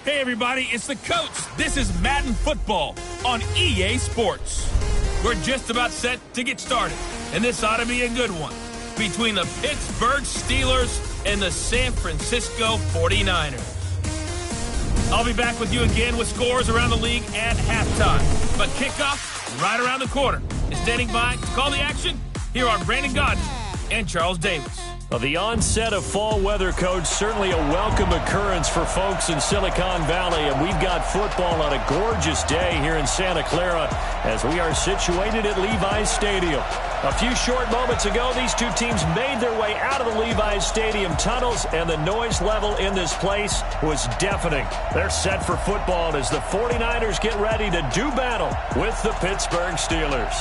Hey everybody, it's the coach. This is Madden Football on EA Sports. We're just about set to get started, and this ought to be a good one between the Pittsburgh Steelers and the San Francisco 49ers. I'll be back with you again with scores around the league at halftime. But kickoff right around the corner. And standing by to call the action, here are Brandon Godden and Charles Davis. Well, the onset of fall weather, Coach, certainly a welcome occurrence for folks in Silicon Valley. And we've got football on a gorgeous day here in Santa Clara as we are situated at Levi's Stadium. A few short moments ago, these two teams made their way out of the Levi's Stadium tunnels, and the noise level in this place was deafening. They're set for football as the 49ers get ready to do battle with the Pittsburgh Steelers.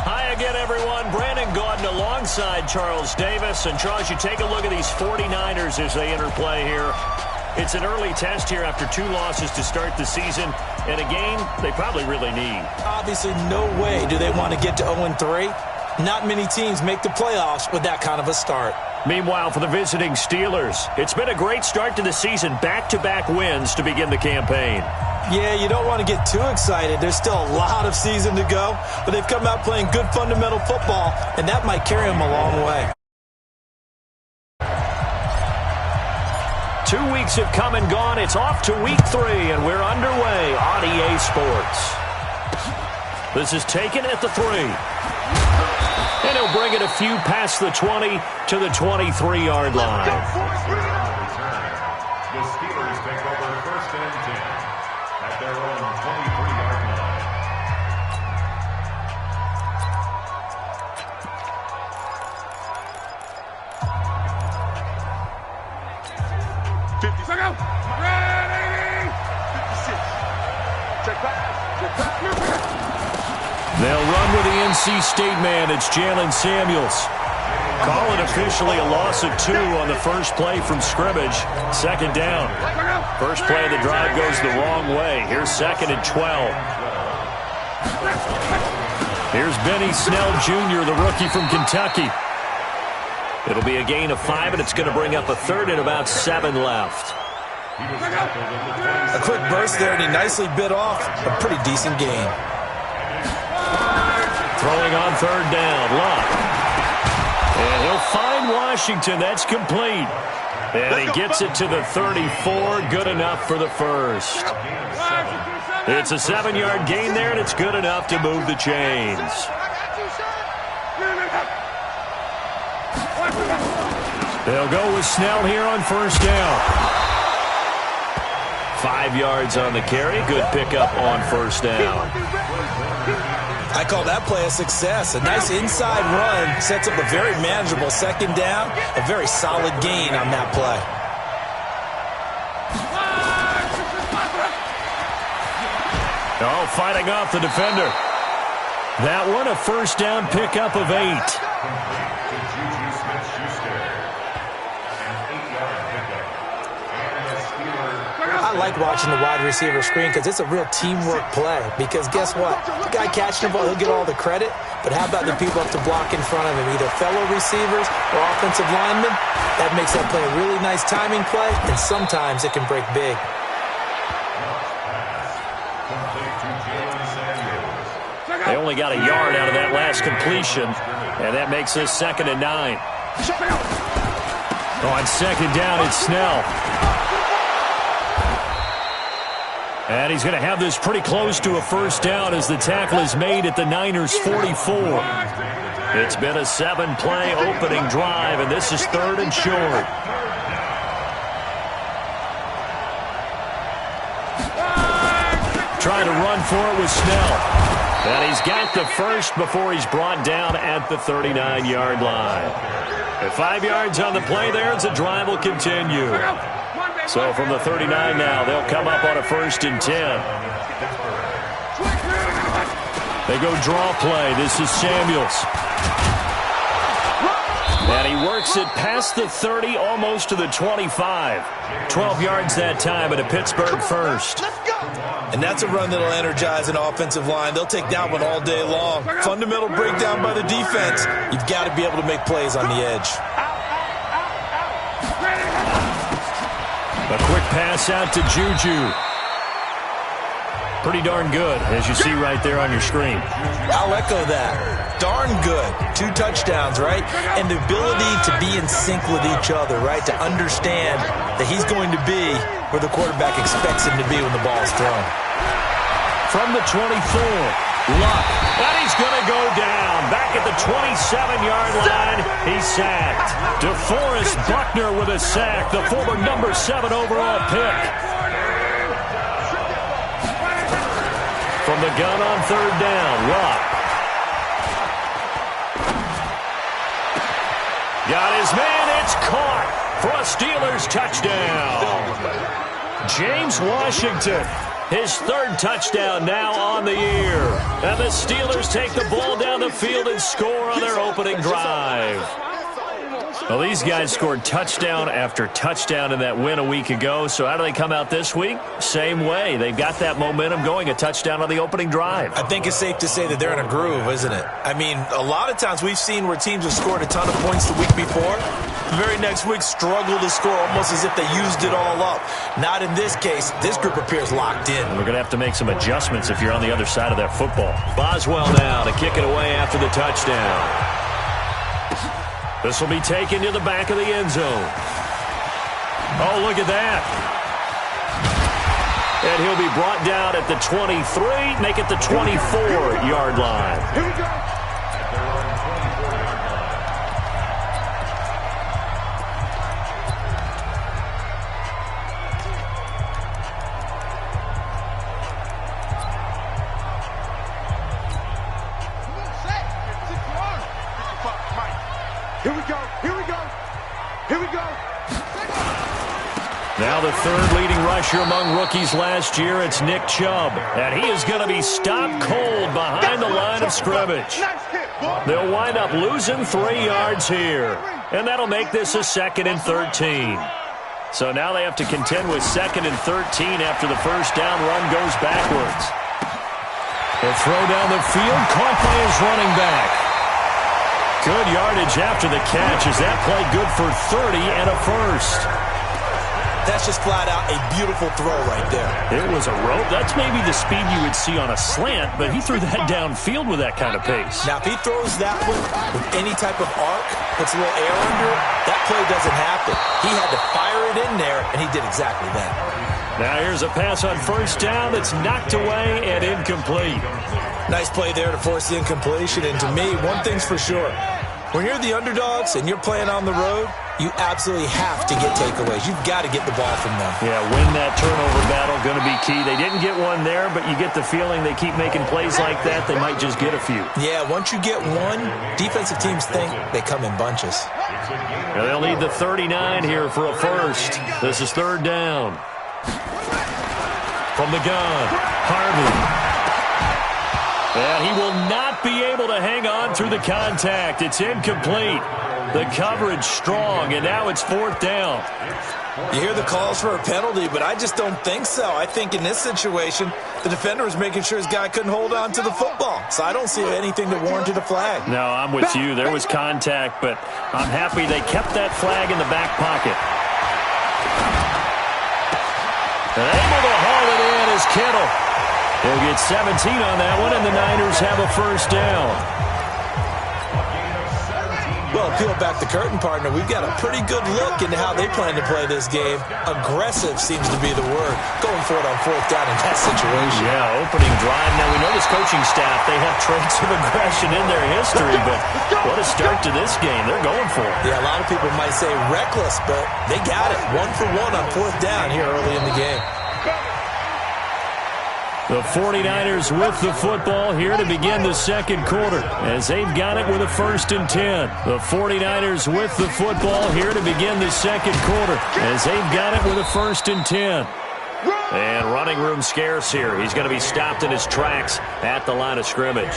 Hi again, everyone. Brandon Godden alongside Charles Davis. And, Charles, you take a look at these 49ers as they interplay here. It's an early test here after 2 losses to start the season, and a game they probably really need. Obviously, no way do they want to get to 0-3. Not many teams make the playoffs with that kind of a start. Meanwhile, for the visiting Steelers, it's been a great start to the season. Back-to-back wins to begin the campaign. Yeah, you don't want to get too excited. There's still a lot of season to go, but they've come out playing good fundamental football, and that might carry them a long way. 2 weeks have come and gone. It's off to week 3, and we're underway on EA Sports. This is taken at the 3. And he'll bring it a few past the 20 to the 23-yard line. The Steelers take over 1st and 10 at their own 23-yard line. They'll run with the NC State man. It's Jalen Samuels. Call it officially a loss of 2 on the first play from scrimmage. 2nd down. First play of the drive goes the wrong way. Here's 2nd and 12. Here's Benny Snell Jr., the rookie from Kentucky. It'll be a gain of 5, and it's going to bring up a 3rd and about 7 left. A quick burst there, and he nicely bit off a pretty decent gain. Throwing on 3rd down, Locke. And he'll find Washington. That's complete. And he gets it to the 34. Good enough for the first. It's a 7-yard gain there, and it's good enough to move the chains. They'll go with Snell here on 1st down. 5 yards on the carry. Good pickup on 1st down. I call that play a success. A nice inside run sets up a very manageable 2nd down. A very solid gain on that play. Oh, fighting off the defender. That one a 1st down pickup of 8. I like watching the wide receiver screen because it's a real teamwork play. Because guess what? The guy catching the ball, he'll get all the credit. But how about the people up to block in front of him, either fellow receivers or offensive linemen? That makes that play a really nice timing play, and sometimes it can break big. They only got a yard out of that last completion, and that makes this 2nd and 9. On 2nd down, it's Snell. And he's going to have this pretty close to a 1st down as the tackle is made at the Niners' 44. It's been a 7-play opening drive, and this is 3rd and short. Trying to run for it with Snell. And he's got the first before he's brought down at the 39-yard line. At 5 yards on the play there, the drive will continue. So from the 39 now, they'll come up on a 1st and 10. They go draw play. This is Samuels. And he works it past the 30, almost to the 25. 12 yards that time, and a Pittsburgh first. And that's a run that'll energize an offensive line. They'll take that one all day long. Fundamental breakdown by the defense. You've got to be able to make plays on the edge. A quick pass out to Juju. Pretty darn good, as you see right there on your screen. I'll echo that. Darn good. 2 touchdowns, right? And the ability to be in sync with each other, right? To understand that he's going to be where the quarterback expects him to be when the ball is thrown. From the 24, Luck. And he's going to go down. Back at the 27-yard line, he's sacked. DeForest Buckner with a sack, the former number 7 overall pick. From the gun on 3rd down, Luck. Got his man, it's caught for a Steelers touchdown. James Washington, his 3rd touchdown now on the year. And the Steelers take the ball down the field and score on their opening drive. Well, these guys scored touchdown after touchdown in that win a week ago. So how do they come out this week? Same way. They've got that momentum going, a touchdown on the opening drive. I think it's safe to say that they're in a groove, isn't it? I mean, a lot of times we've seen where teams have scored a ton of points the week before. The very next week struggle to score almost as if they used it all up. Not in this case. This group appears locked in. We're going to have to make some adjustments if you're on the other side of that football. Boswell now to kick it away after the touchdown. This will be taken to the back of the end zone. Oh, look at that. And he'll be brought down at the 23, make it the 24-yard line. Here we go. Here we go. Here we go. Here we go. Now the 3rd leading rusher among rookies last year, it's Nick Chubb. And he is going to be stopped cold behind the line of scrimmage. They'll wind up losing 3 yards here. And that'll make this a 2nd and 13. So now they have to contend with 2nd and 13 after the first down run goes backwards. The throw down the field, caught by his running back. Good yardage after the catch. Is that play good for 30 and a first? That's just flat out a beautiful throw right there. It was a rope. That's maybe the speed you would see on a slant, but he threw that downfield with that kind of pace. Now, if he throws that one with any type of arc, puts a little air under it, that play doesn't happen. He had to fire it in there, and he did exactly that. Now here's a pass on first down that's knocked away and incomplete. Nice play there to force the incompletion. And to me, one thing's for sure. When you're the underdogs and you're playing on the road, you absolutely have to get takeaways. You've got to get the ball from them. Yeah, win that turnover battle, going to be key. They didn't get one there, but you get the feeling they keep making plays like that, they might just get a few. Yeah, once you get one, defensive teams think they come in bunches. Now they'll need the 39 here for a first. This is 3rd down. From the gun, Harvey. And he will not be able to hang on through the contact. It's incomplete. The coverage strong, and now it's 4th down. You hear the calls for a penalty, but I just don't think so. I think in this situation, the defender was making sure his guy couldn't hold on to the football. So I don't see anything that warranted a flag. No, I'm with you. There was contact, but I'm happy they kept that flag in the back pocket. And able to haul it in is Kittle. He'll get 17 on that one, and the Niners have a first down. Well, peel back the curtain, partner. We've got a pretty good look into how they plan to play this game. Aggressive seems to be the word. Going for it on 4th down in that situation. Yeah, opening drive. Now, we know this coaching staff, they have traits of aggression in their history, but what a start to this game. They're going for it. Yeah, a lot of people might say reckless, but they got it. 1 for 1 on 4th down here early in the game. The 49ers with the football here to begin the second quarter as they've got it with a 1st and 10. The 49ers with the football here to begin the second quarter as they've got it with a 1st and 10. And running room scarce here. He's going to be stopped in his tracks at the line of scrimmage.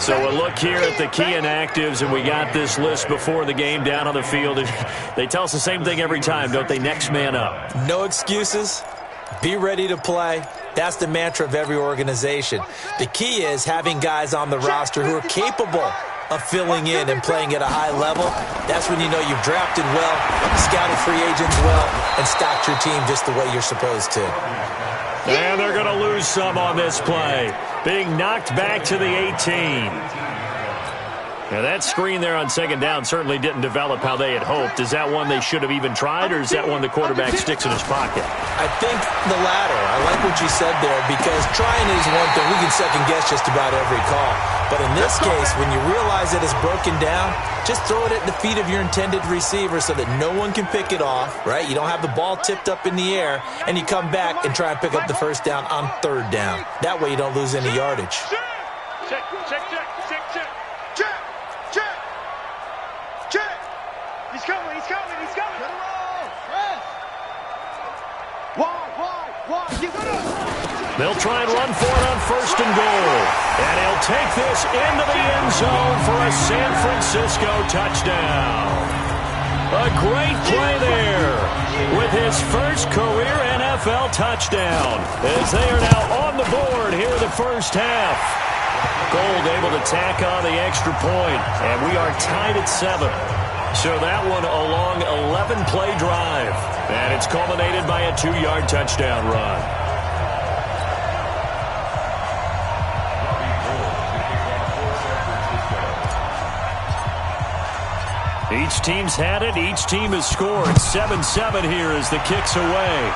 So a look here at the key inactives, and we got this list before the game down on the field. They tell us the same thing every time, don't they? Next man up. No excuses. Be ready to play. That's the mantra of every organization. The key is having guys on the roster who are capable of filling in and playing at a high level, that's when you know you've drafted well, scouted free agents well, and stocked your team just the way you're supposed to. And they're going to lose some on this play, being knocked back to the 18. Now, that screen there on second down certainly didn't develop how they had hoped. Is that one they should have even tried, or is that one the quarterback sticks in his pocket? I think the latter. I like what you said there, because trying is one thing. We can second-guess just about every call. But in this case, when you realize that it's broken down, just throw it at the feet of your intended receiver so that no one can pick it off, right? You don't have the ball tipped up in the air, and you come back and try and pick up the first down on third down. That way you don't lose any yardage. Check. He's coming. They'll try and run for it on first and goal. And he'll take this into the end zone for a San Francisco touchdown. A great play there with his first career NFL touchdown, as they are now on the board here in the first half. Gold able to tack on the extra point, and we are tied at 7. So that one a long 11-play drive, and it's culminated by a 2-yard touchdown run. Each team's had it. Each team has scored. 7-7 here as the kick's away.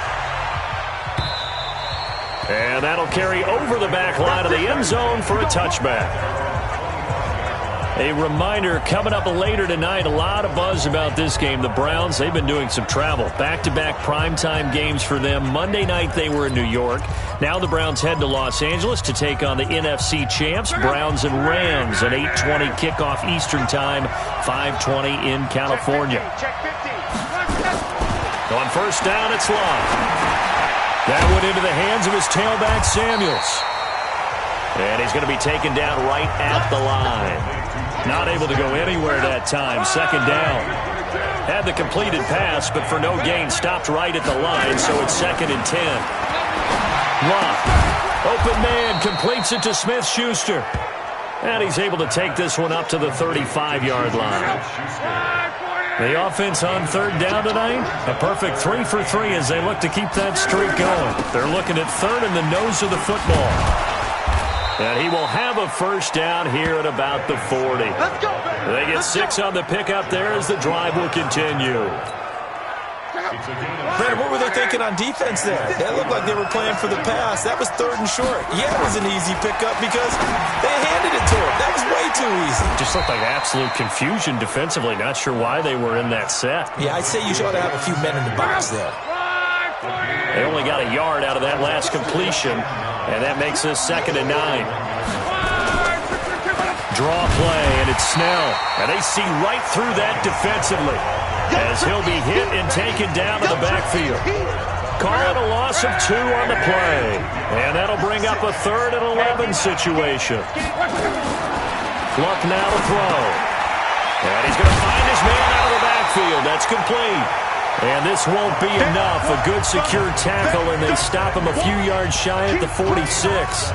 And that'll carry over the back line of the end zone for a touchback. A reminder, coming up later tonight, a lot of buzz about this game. The Browns, they've been doing some travel. Back-to-back primetime games for them. Monday night they were in New York. Now the Browns head to Los Angeles to take on the NFC champs, Browns and Rams, an 8:20 kickoff Eastern time, 5:20 in California. On first down, it's Love. That went into the hands of his tailback, Samuels. And he's going to be taken down right at the line. Not able to go anywhere that time. Second down. Had the completed pass, but for no gain, stopped right at the line, so it's 2nd and 10. Love. Open man, completes it to Smith-Schuster. And he's able to take this one up to the 35-yard line. The offense on third down tonight, a perfect 3 for 3 as they look to keep that streak going. They're looking at third in the nose of the football. And he will have a first down here at about the 40. They get 6 on the pickup there as the drive will continue. Brad, what were they thinking on defense there? That looked like they were playing for the pass. That was 3rd and short. Yeah, it was an easy pickup because they handed it to him. That was way too easy. Just looked like absolute confusion defensively. Not sure why they were in that set. Yeah, I'd say you ought to have a few men in the box there. They only got a yard out of that last completion, and that makes this 2nd and 9. Draw play, and it's Snell. And they see right through that defensively as he'll be hit and taken down to the backfield. Call it a loss of 2 on the play. And that'll bring up a 3rd and 11 situation. Luck now to throw. And he's going to find his man out of the backfield. That's complete. And this won't be enough. A good secure tackle, and they stop him a few yards shy at the 46.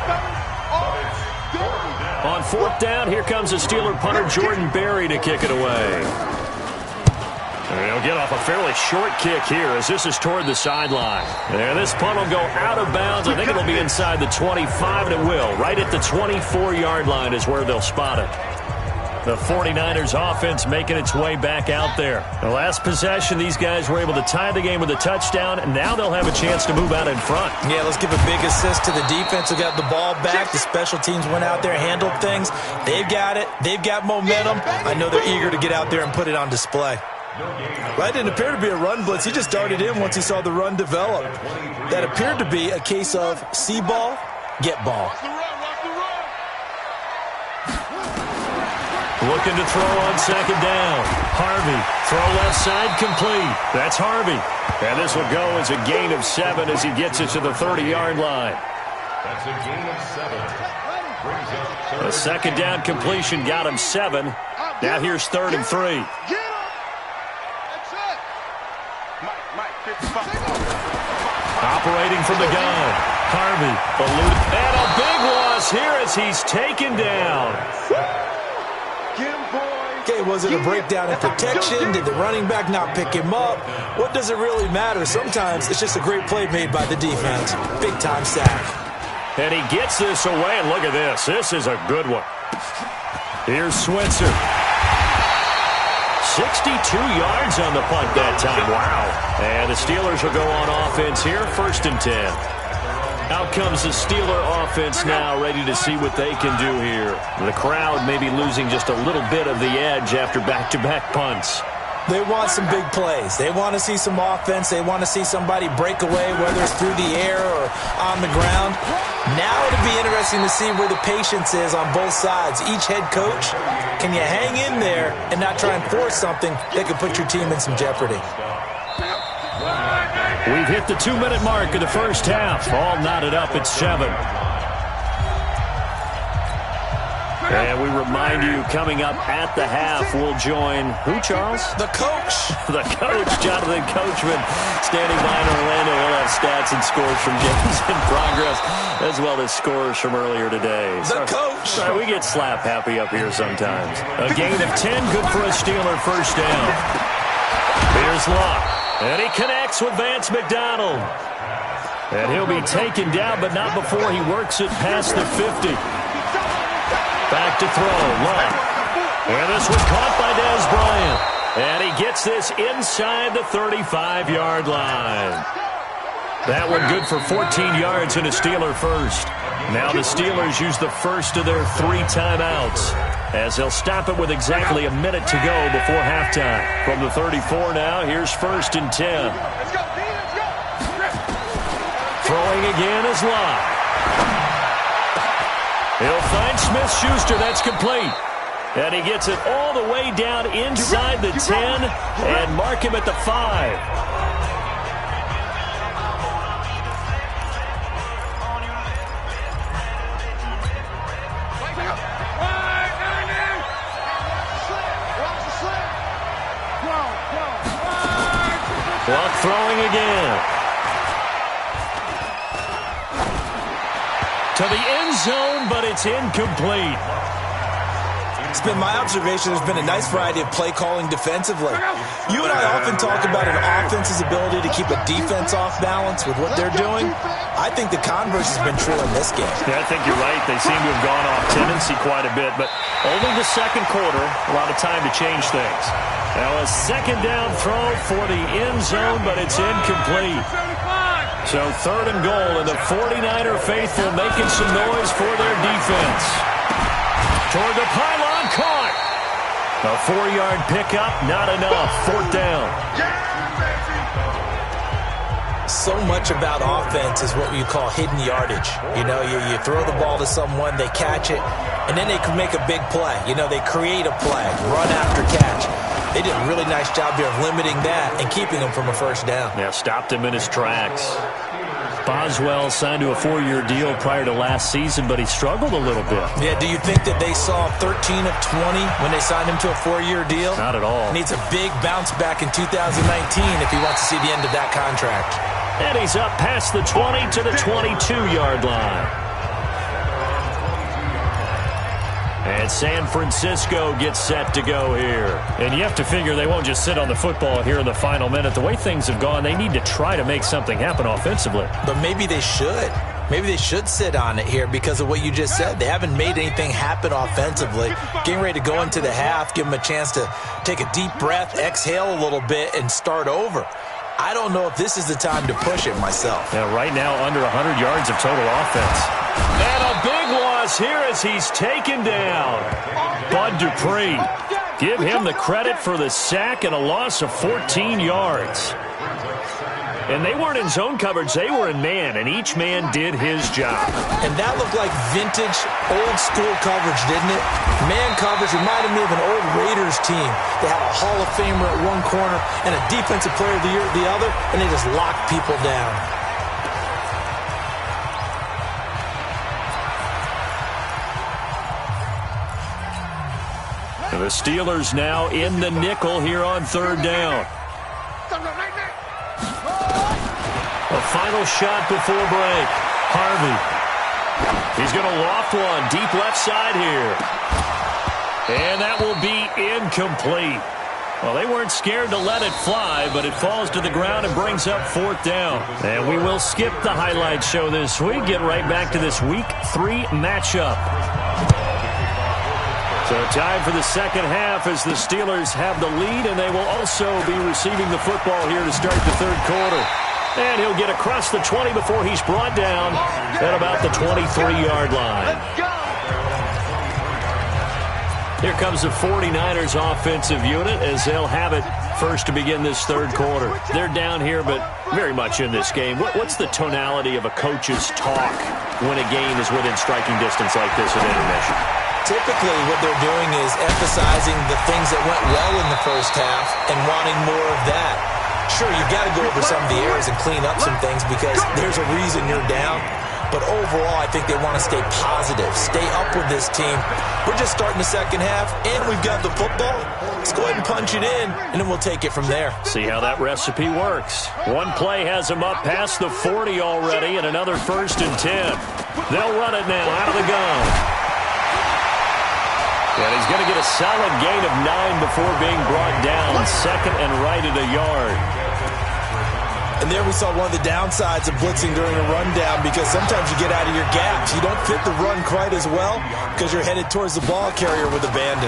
On 4th down, here comes the Steeler punter, Jordan Berry, to kick it away. And he'll get off a fairly short kick here as this is toward the sideline. And this punt will go out of bounds. I think it'll be inside the 25, and it will. Right at the 24-yard line is where they'll spot it. The 49ers offense making its way back out there. The last possession, these guys were able to tie the game with a touchdown, and now they'll have a chance to move out in front. Yeah, let's give a big assist to the defense who got the ball back. The special teams went out there, handled things. They've got it. They've got momentum. I know they're eager to get out there and put it on display. That didn't appear to be a run blitz. He just darted in once he saw the run develop. That appeared to be a case of see ball, get ball. Looking to throw on 2nd down. Harvey, throw left side, complete. That's Harvey. And this will go as a gain of 7 as he gets it to the 30-yard line. That's a gain of 7. A 2nd down completion got him 7. Now here's 3rd and 3. Operating from the gun. Harvey, and a big loss here as he's taken down. Okay, was it a breakdown in protection? Did the running back not pick him up? What does it really matter? Sometimes it's just a great play made by the defense. Big-time sack. And he gets this away, and look at this. This is a good one. Here's Switzer. 62 yards on the punt that time. Wow. And the Steelers will go on offense here, 1st and 10. Out comes the Steeler offense now, ready to see what they can do here. The crowd may be losing just a little bit of the edge after back-to-back punts. They want some big plays. They want to see some offense. They want to see somebody break away, whether it's through the air or on the ground. Now it'll be interesting to see where the patience is on both sides. Each head coach, can you hang in there and not try and force something that could put your team in some jeopardy? We've hit the 2-minute mark of the first half. All knotted up at 7. And we remind you, coming up at the half, we'll join who, Charles? The coach. The coach, Jonathan Coachman, standing by in Orlando. We'll have stats and scores from games in progress, as well as scores from earlier today. The coach. Sorry, we get slap happy up here sometimes. A gain of 10, good for a Steeler first down. Here's Locke. And he connects with Vance McDonald. And he'll be taken down, but not before he works it past the 50. Back to throw, Locke. And this was caught by Dez Bryant. And he gets this inside the 35-yard line. That one good for 14 yards and a Steeler first. Now the Steelers use the first of their 3 timeouts, as they'll stop it with exactly a minute to go before halftime. From the 34 now, here's 1st and 10. Throwing again is Locke. He'll find Smith-Schuster. That's complete. And he gets it all the way down inside the 10 and mark him at the 5. Clock throwing again. To the end zone, but it's incomplete. It's been my observation there's been a nice variety of play calling defensively. You and I often talk about an offense's ability to keep a defense off balance with what they're doing. I think the converse has been true in this game. Yeah, I think you're right. They seem to have gone off tendency quite a bit, but only the second quarter, a lot of time to change things. Now a second down throw for the end zone, but it's incomplete. So 3rd and goal, and the 49er faithful making some noise for their defense. Toward the pylon, caught. A 4-yard pickup, not enough. 4th down. So much about offense is what you call hidden yardage. You know, you throw the ball to someone, they catch it, and then they can make a big play. You know, they create a play, run after catch. They did a really nice job here of limiting that and keeping him from a first down. Yeah, stopped him in his tracks. Boswell signed to a 4-year deal prior to last season, but he struggled a little bit. Yeah, do you think that they saw 13 of 20 when they signed him to a 4-year deal? Not at all. Needs a big bounce back in 2019 if he wants to see the end of that contract. And he's up past the 20 to the 22-yard line. And San Francisco gets set to go here. And you have to figure they won't just sit on the football here in the final minute. The way things have gone, they need to try to make something happen offensively. But maybe they should. Maybe they should sit on it here because of what you just said. They haven't made anything happen offensively. Getting ready to go into the half, give them a chance to take a deep breath, exhale a little bit, and start over. I don't know if this is the time to push it myself. Yeah, right now under 100 yards of total offense. And a big loss here as he's taken down. Bud Dupree. Give him the credit for the sack and a loss of 14 yards. And they weren't in zone coverage, they were in man, and each man did his job. And that looked like vintage, old-school coverage, didn't it? Man coverage reminded me of an old Raiders team. They had a Hall of Famer at one corner and a Defensive Player of the Year at the other, and they just locked people down. And the Steelers now in the nickel here on 3rd down. A final shot before break. Harvey. He's going to loft one deep left side here. And that will be incomplete. Well, they weren't scared to let it fly, but it falls to the ground and brings up 4th down. And we will skip the highlight show this week. Get right back to this Week 3 matchup. So time for the second half as the Steelers have the lead, and they will also be receiving the football here to start the third quarter. And he'll get across the 20 before he's brought down at about the 23-yard line. Here comes the 49ers offensive unit as they'll have it first to begin this third quarter. They're down here, but very much in this game. What's the tonality of a coach's talk when a game is within striking distance like this at intermission? Typically, what they're doing is emphasizing the things that went well in the first half and wanting more of that. Sure, you've got to go over some of the errors and clean up some things because there's a reason you're down. But overall, I think they want to stay positive, stay up with this team. We're just starting the second half, and we've got the football. Let's go ahead and punch it in, and then we'll take it from there. See how that recipe works. One play has them up past the 40 already, and another 1st and 10. They'll run it now out of the gun. And he's going to get a solid gain of 9 before being brought down. 2nd and right at a yard. And there we saw one of the downsides of blitzing during a rundown because sometimes you get out of your gaps. You don't fit the run quite as well because you're headed towards the ball carrier with abandon.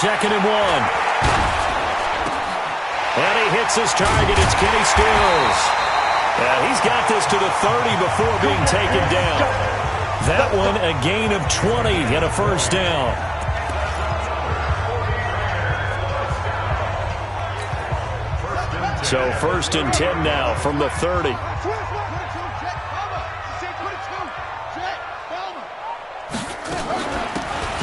2nd and 1. And he hits his target. It's Kenny Stills. And he's got this to the 30 before being taken down. That one a gain of 20 and a 1st down. So 1st and 10 now from the 30.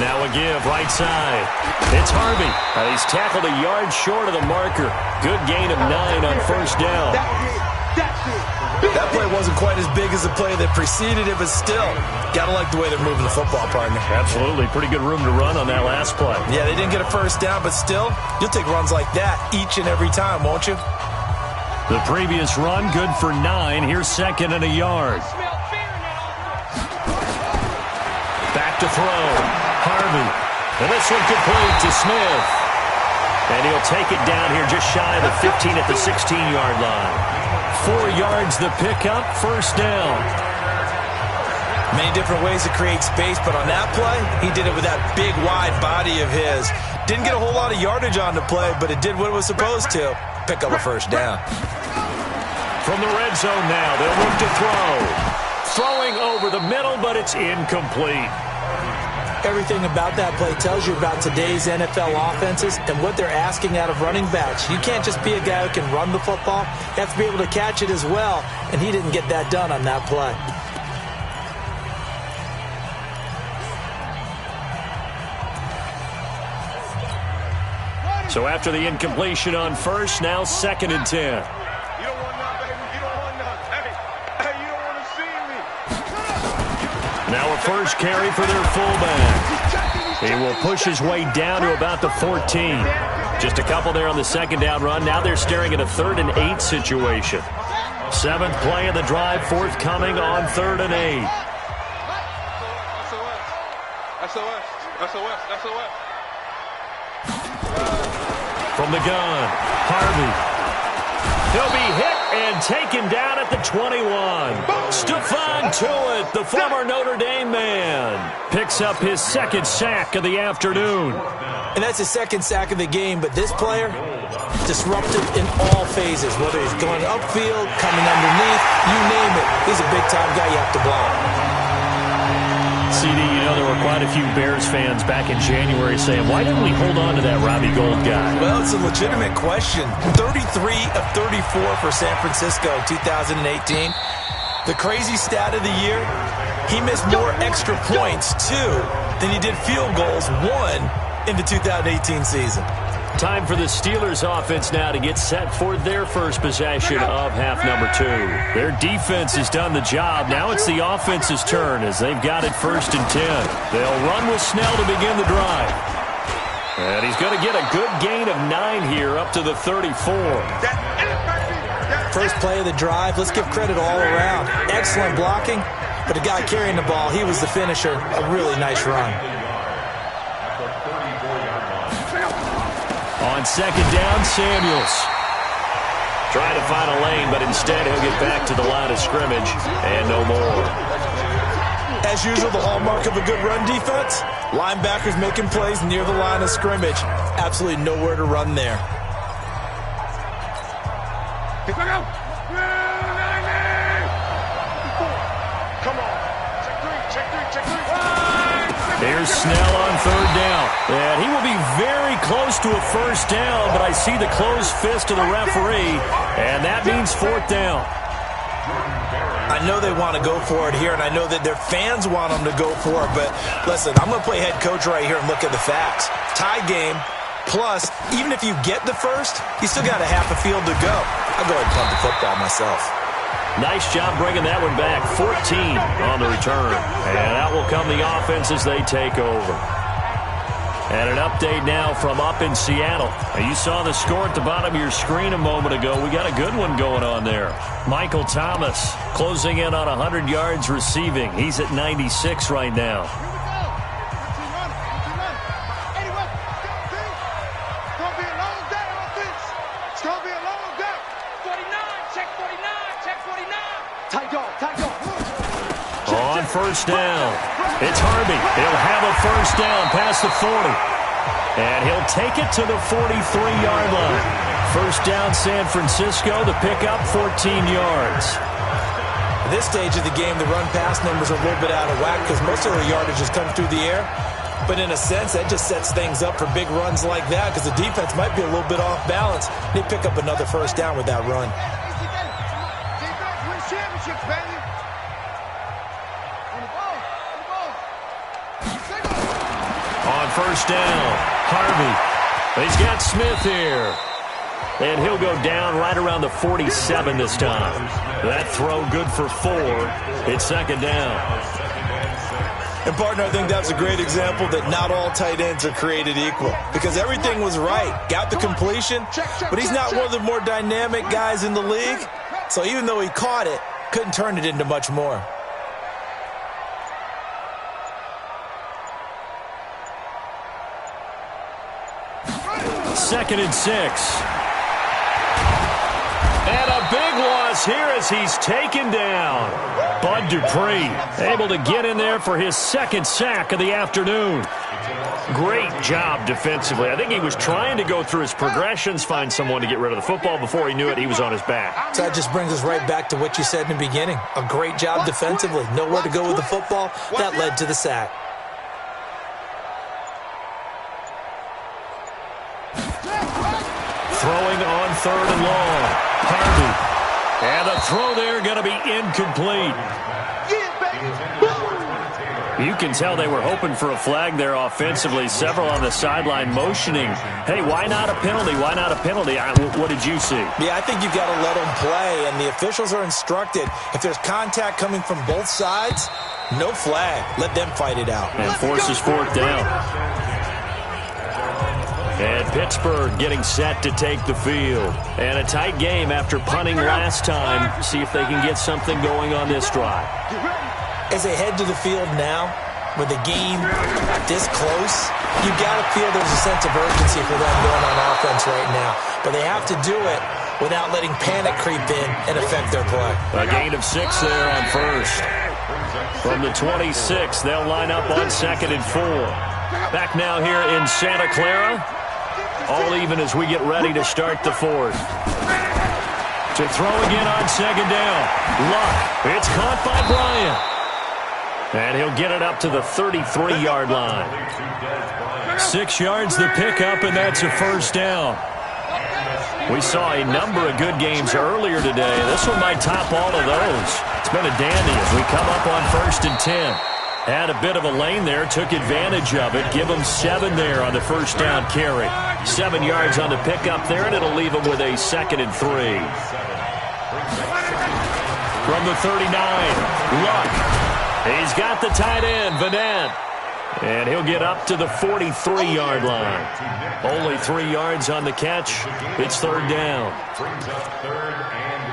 Now a give right side. It's Harvey. He's tackled a yard short of the marker. Good gain of 9 on 1st down. That play wasn't quite as big as the play that preceded it, but still, got to like the way they're moving the football, partner. Absolutely. Pretty good room to run on that last play. Yeah, they didn't get a 1st down, but still, you'll take runs like that each and every time, won't you? The previous run, good for 9. Here's 2nd and a yard. Back to throw. Harvey. And this one complete to Smith. And he'll take it down here just shy of the 15 at the 16-yard line. 4 yards the pickup, 1st down. Many different ways to create space, but on that play, he did it with that big, wide body of his. Didn't get a whole lot of yardage on the play, but it did what it was supposed to. Pick up a 1st down. From the red zone now, they'll look to throw. Throwing over the middle, but it's incomplete. Everything about that play tells you about today's NFL offenses and what they're asking out of running backs. You can't just be a guy who can run the football. You have to be able to catch it as well, and he didn't get that done on that play. So after the incompletion on 1st, now 2nd and 10. You don't want none, baby. You don't want none. Hey, you don't want to see me. Now a 1st carry for their fullback. He will push his way down to about the 14. Just a couple there on the 2nd down run. Now they're staring at a 3rd and 8 situation. 7th play of the drive, forthcoming on 3rd and 8. SOS. From the gun, Harvey. He'll be hit and taken down at the 21. Stephon Tuitt, the former Notre Dame man, picks up his 2nd sack of the afternoon. And that's his 2nd sack of the game, but this player, disruptive in all phases, whether he's going upfield, coming underneath, you name it. He's a big-time guy you have to block. CD, you know there were quite a few Bears fans back in January saying, why didn't we hold on to that Robbie Gould guy? Well, it's a legitimate question. 33 of 34 for San Francisco 2018. The crazy stat of the year, he missed more extra points, 2, than he did field goals, 1, in the 2018 season. Time for the Steelers offense now to get set for their first possession of half number 2. Their defense has done the job. Now it's the offense's turn as they've got it 1st and 10. They'll run with Snell to begin the drive. And he's going to get a good gain of 9 here up to the 34. First play of the drive, let's give credit all around. Excellent blocking, but the guy carrying the ball, he was the finisher. A really nice run. On second down, Samuels. Trying to find a lane, but instead he'll get back to the line of scrimmage and no more. As usual, the hallmark of a good run defense, linebackers making plays near the line of scrimmage. Absolutely nowhere to run there. Come on. Check three. Here's Snell on third down. And he will be very close to a first down, but I see the closed fist of the referee, and that means fourth down. I know they want to go for it here, and I know that their fans want them to go for it, but listen, I'm going to play head coach right here and look at the facts. Tie game, plus, even if you get the first, you still got a half a field to go. I'll go ahead and punt the football myself. Nice job bringing that one back. 14 on the return. And out will come the offense as they take over. And an update now from up in Seattle. You saw the score at the bottom of your screen a moment ago. We got a good one going on there. Michael Thomas closing in on 100 yards receiving. He's at 96 right now. On first down, it's Harvey. He'll have a first down past the 40. And he'll take it to the 43-yard line. First down, San Francisco. The pickup, 14 yards. At this stage of the game, the run-pass numbers are a little bit out of whack because most of their yardage has come through the air. But in a sense, that just sets things up for big runs like that because the defense might be a little bit off balance. They pick up another first down with that run. On first down, Harvey. He's got Smith here. And he'll go down right around the 47 this time. That throw good for 4. It's second down. And, partner, I think that's a great example that not all tight ends are created equal because everything was right. Got the completion, but he's not one of the more dynamic guys in the league. So even though he caught it, couldn't turn it into much more. Second and 6. And a big loss here as he's taken down. Bud Dupree able to get in there for his second sack of the afternoon. Great job defensively. I think he was trying to go through his progressions, find someone to get rid of the football. Before he knew it, he was on his back. So that just brings us right back to what you said in the beginning. A great job defensively. Nowhere to go with the football. That led to the sack. Throwing on third and long. Harvey. And the throw there going to be incomplete. You can tell they were hoping for a flag there offensively. Several on the sideline motioning. Hey, why not a penalty? Why not a penalty? What did you see? Yeah, I think you've got to let them play, and the officials are instructed. If there's contact coming from both sides, no flag. Let them fight it out. And forces fourth down. And Pittsburgh getting set to take the field. And a tight game after punting last time. See if they can get something going on this drive. As they head to the field now, with the game this close, you've got to feel there's a sense of urgency for them going on offense right now. But they have to do it without letting panic creep in and affect their play. A gain of 6 there on first. From the 26, they'll line up on second and 4. Back now here in Santa Clara. All even as we get ready to start the fourth. To throw again on second down. Luck. It's caught by Bryant. And he'll get it up to the 33-yard line. 6 yards the pickup, and that's a first down. We saw a number of good games earlier today. This one might top all of those. It's been a dandy as we come up on first and 10. Had a bit of a lane there, took advantage of it. Give them 7 there on the first down carry. 7 yards on the pickup there, and it'll leave them with a second and 3. From the 39, Luck. He's got the tight end, Vanette. And he'll get up to the 43-yard line. Only 3 yards on the catch. It's third down.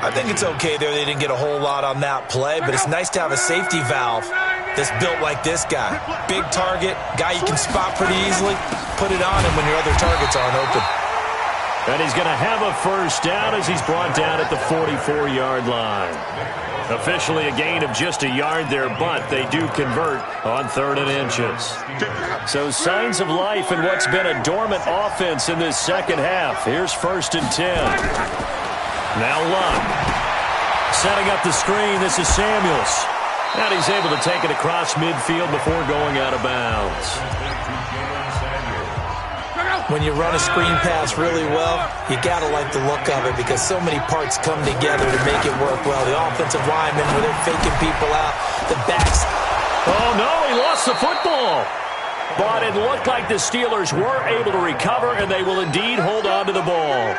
I think it's okay there. They didn't get a whole lot on that play, but it's nice to have a safety valve that's built like this guy. Big target, guy you can spot pretty easily. Put it on him when your other targets aren't open. And he's going to have a first down as he's brought down at the 44-yard line. Officially a gain of just a yard there, but they do convert on 3rd and inches. So signs of life in what's been a dormant offense in this second half. Here's 1st and 10. Now Luck. Setting up the screen, this is Samuels. And he's able to take it across midfield before going out of bounds. When you run a screen pass really well, you got to like the look of it because so many parts come together to make it work well. The offensive linemen, where they're faking people out, the backs. Oh, no, he lost the football. But it looked like the Steelers were able to recover, and they will indeed hold on to the ball.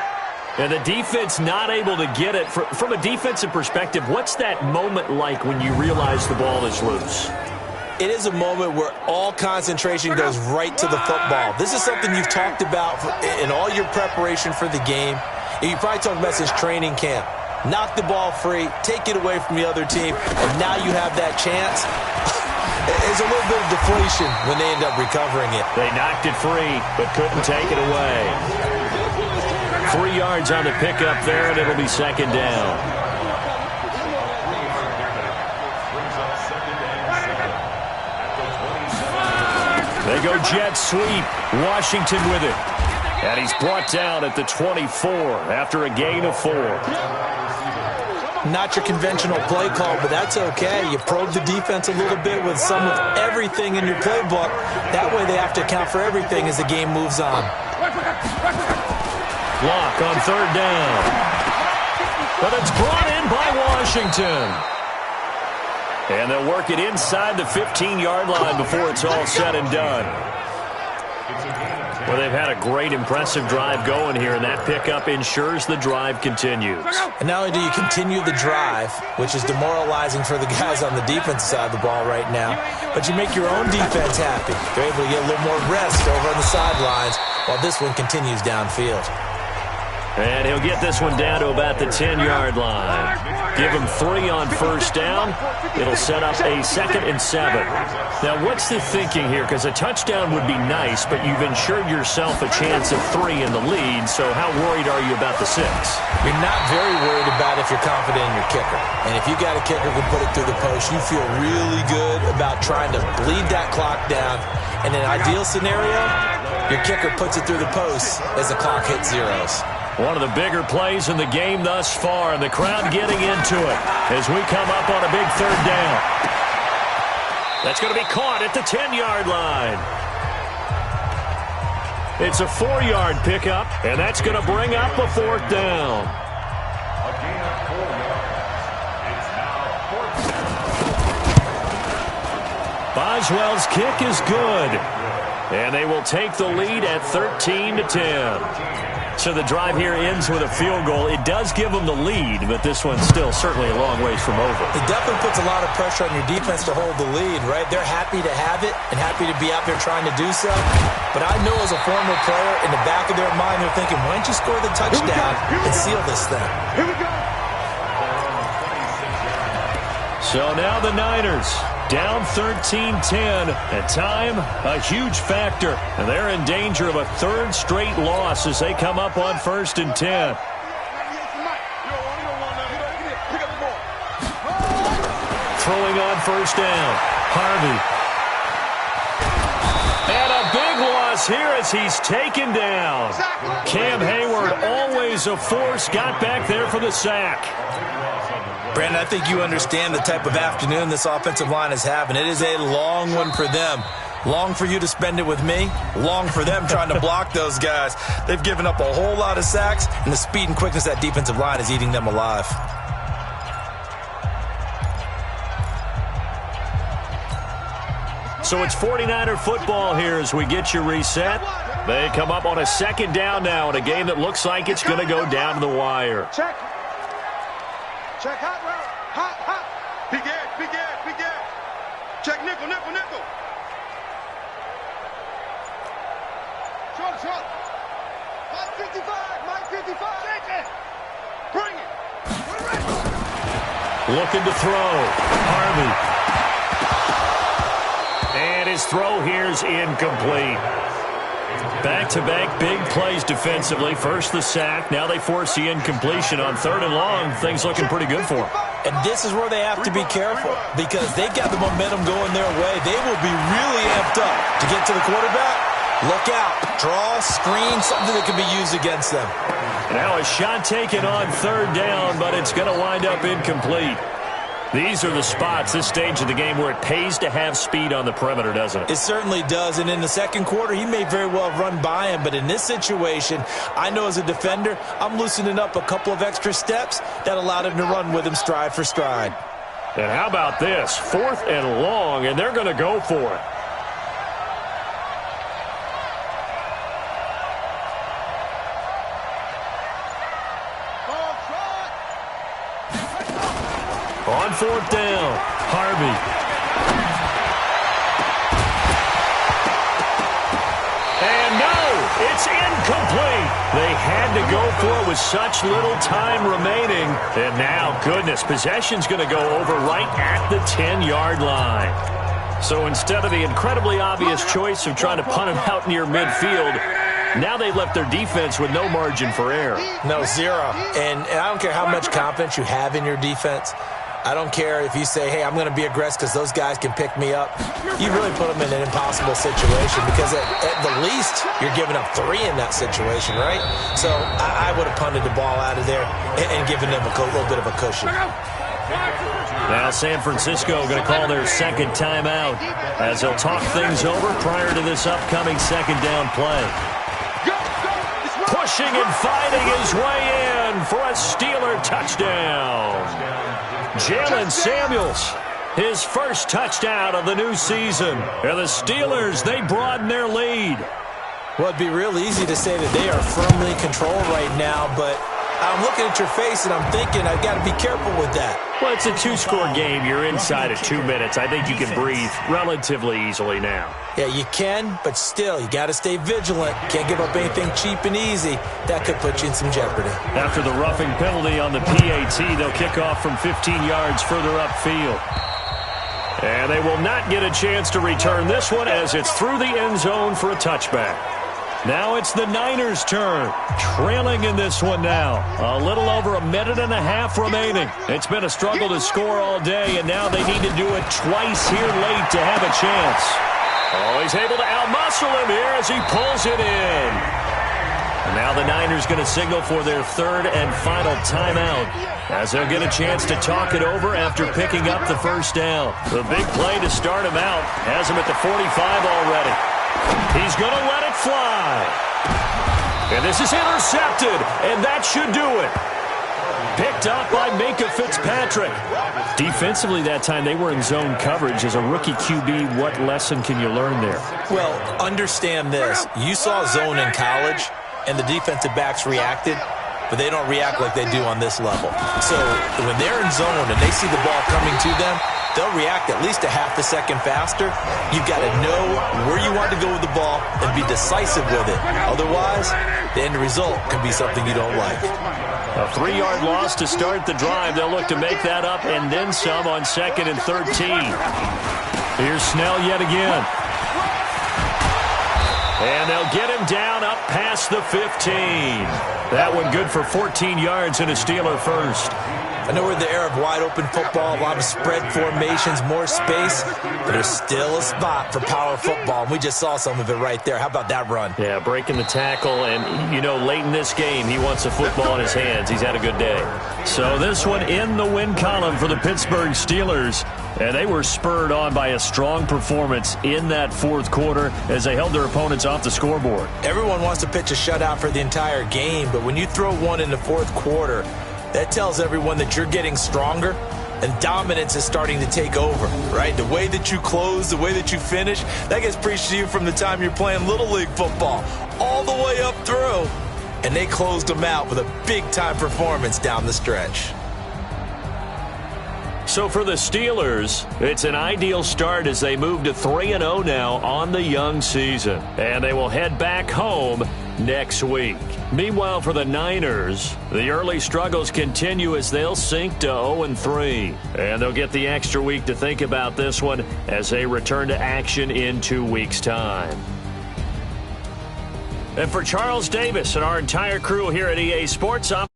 And the defense not able to get it. From a defensive perspective, what's that moment like when you realize the ball is loose? It is a moment where all concentration goes right to the football. This is something you've talked about in all your preparation for the game. And you probably talked about since training camp. Knock the ball free, take it away from the other team, and now you have that chance. There's a little bit of deflation when they end up recovering it. They knocked it free, but couldn't take it away. 3 yards on the pickup there, and it'll be 2nd down. They go jet sweep. Washington with it. And he's brought down at the 24 after a gain of 4. Not your conventional play call, but that's okay. You probe the defense a little bit with some of everything in your playbook. That way they have to account for everything as the game moves on. Lock on 3rd down. But it's brought in by Washington. And they'll work it inside the 15-yard line before it's all said and done. Well, they've had a great, impressive drive going here, and that pickup ensures the drive continues. And not only do you continue the drive, which is demoralizing for the guys on the defensive side of the ball right now, but you make your own defense happy. They're able to get a little more rest over on the sidelines while this one continues downfield. And he'll get this one down to about the 10-yard line. Give him 3 on 1st down. It'll set up a 2nd and 7. Now, what's the thinking here? Because a touchdown would be nice, but you've ensured yourself a chance of 3 in the lead, so how worried are you about the 6? You're not very worried about if you're confident in your kicker. And if you got a kicker who can put it through the post, you feel really good about trying to bleed that clock down. In an ideal scenario, your kicker puts it through the post as the clock hits zeros. One of the bigger plays in the game thus far, and the crowd getting into it as we come up on a big 3rd down. That's going to be caught at the 10-yard line. It's a 4-yard pickup, and that's going to bring up a 4th down. A gain of 4 yards. It's now 4th down. Boswell's kick is good, and they will take the lead at 13-10. So the drive here ends with a field goal. It does give them the lead, but this one's still certainly a long ways from over. It definitely puts a lot of pressure on your defense to hold the lead, right? They're happy to have it and happy to be out there trying to do so. But I know as a former player, in the back of their mind, they're thinking, why don't you score the touchdown and seal this thing? Here we go. So now the Niners down 13-10, and time, a huge factor. And they're in danger of a 3rd straight loss as they come up on 1st and 10. Throwing on 1st down, Harvey. And a big loss here as he's taken down. Cam Hayward, always a force, got back there for the sack. Brandon, I think you understand the type of afternoon this offensive line is having. It is a long one for them. Long for you to spend it with me. Long for them trying to block those guys. They've given up a whole lot of sacks, and the speed and quickness of that defensive line is eating them alive. So it's 49er football here as we get you reset. They come up on a 2nd down now in a game that looks like it's going to go down to the wire. Check. Check hot route. Hot. Big edge. Check nickel. Short. Mike 55. Check it. Bring it. Looking to throw. Harvey. And his throw here's incomplete. Back-to-back big plays defensively. First the sack. Now they force the incompletion on 3rd and long. Things looking pretty good for them. And this is where they have to be careful because they've got the momentum going their way. They will be really amped up to get to the quarterback. Look out. Draw, screen, something that can be used against them. Now a shot taken on 3rd down, but it's going to wind up incomplete. These are the spots, this stage of the game, where it pays to have speed on the perimeter, doesn't it? It certainly does, and in the second quarter, he may very well run by him, but in this situation, I know as a defender, I'm loosening up a couple of extra steps that allowed him to run with him stride for stride. And how about this? 4th and long, and they're going to go for it. On 4th down, Harvey. And no, it's incomplete. They had to go for it with such little time remaining. And now, goodness, possession's going to go over right at the 10-yard line. So instead of the incredibly obvious choice of trying to punt it out near midfield, now they've left their defense with no margin for error. No, zero. And I don't care how much confidence you have in your defense. I don't care if you say, hey, I'm going to be aggressive because those guys can pick me up. You really put them in an impossible situation because at the least you're giving up 3 in that situation, right? So I would have punted the ball out of there and given them a little bit of a cushion. Now San Francisco going to call their second timeout as they'll talk things over prior to this upcoming 2nd down play. Pushing and fighting his way in for a Steeler touchdown. Jalen Samuels, his first touchdown of the new season. And the Steelers, they broaden their lead. Well, it'd be real easy to say that they are firmly in control right now, but I'm looking at your face and I'm thinking I've got to be careful with that. Well, it's a 2-score game. You're inside of 2 minutes. I think you can breathe relatively easily now. Yeah, you can, but still, you got to stay vigilant. Can't give up anything cheap and easy. That could put you in some jeopardy. After the roughing penalty on the PAT, they'll kick off from 15 yards further upfield. And they will not get a chance to return this one as it's through the end zone for a touchback. Now it's the Niners' turn, trailing in this one now. A little over a minute and a half remaining. It's been a struggle to score all day, and now they need to do it twice here late to have a chance. Oh, he's able to outmuscle him here as he pulls it in. And now the Niners going to signal for their 3rd and final timeout as they'll get a chance to talk it over after picking up the 1st down. The big play to start him out has him at the 45 already. He's going to let it fly. And this is intercepted, and that should do it. Picked up by Minka Fitzpatrick. Defensively that time, they were in zone coverage. As a rookie QB, what lesson can you learn there? Well, understand this. You saw zone in college, and the defensive backs reacted, but they don't react like they do on this level. So when they're in zone and they see the ball coming to them, they'll react at least a half a second faster. You've got to know where you want to go with the ball and be decisive with it. Otherwise, the end result can be something you don't like. A 3-yard loss to start the drive. They'll look to make that up and then some on 2nd and 13. Here's Snell yet again. And they'll get him down up past the 15. That one good for 14 yards and a Steeler first. I know we're in the era of wide-open football, a lot of spread formations, more space, but there's still a spot for power football, and we just saw some of it right there. How about that run? Yeah, breaking the tackle, and, you know, late in this game, he wants the football in his hands. He's had a good day. So this one in the win column for the Pittsburgh Steelers, and they were spurred on by a strong performance in that 4th quarter as they held their opponents off the scoreboard. Everyone wants to pitch a shutout for the entire game, but when you throw one in the 4th quarter, that tells everyone that you're getting stronger and dominance is starting to take over, right? The way that you close, the way that you finish, that gets preached to you from the time you're playing Little League football all the way up through. And they closed them out with a big-time performance down the stretch. So for the Steelers, it's an ideal start as they move to 3-0 now on the young season. And they will head back home next week. Meanwhile, for the Niners, the early struggles continue as they'll sink to 0-3. And they'll get the extra week to think about this one as they return to action in 2 weeks' time. And for Charles Davis and our entire crew here at EA Sports, I'm